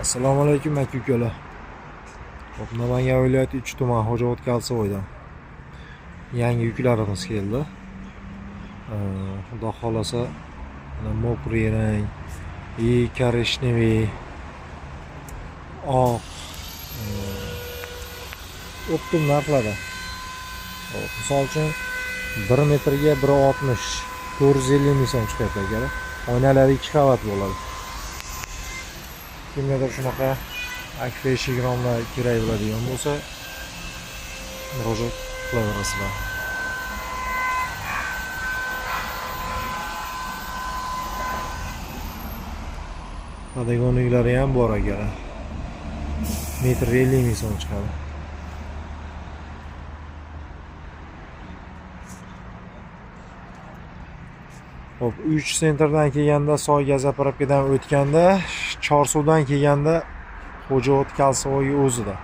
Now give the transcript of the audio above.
Assalomu alaykum aka-ukalar. Hop, Namangan viloyati 3 tuman Xo'jaobod Kalsoydan yangi yuklarimiz keldi. Xudo xolasa mana mokriy rang, korishneviy, oq, optim narxlarda. Misol uchun 1 metrga 1.60, 450 ming so'm chiqadi akalar. Oynalari 2 qavat bo'ladi. Kimgadir shunaqa akfa eshik romlar kerak bo'ladigan bo'lsa, murojaat qilaverasizlar. Padagonliklari ham bor akalar. Metr 50 ming so'm chiqadi. Hop, 3 sentrdan kelganda Soyga zapravkadan o'tganda, Chorsuvdan kelganda Xo'jaobod Kalsoy o'zida.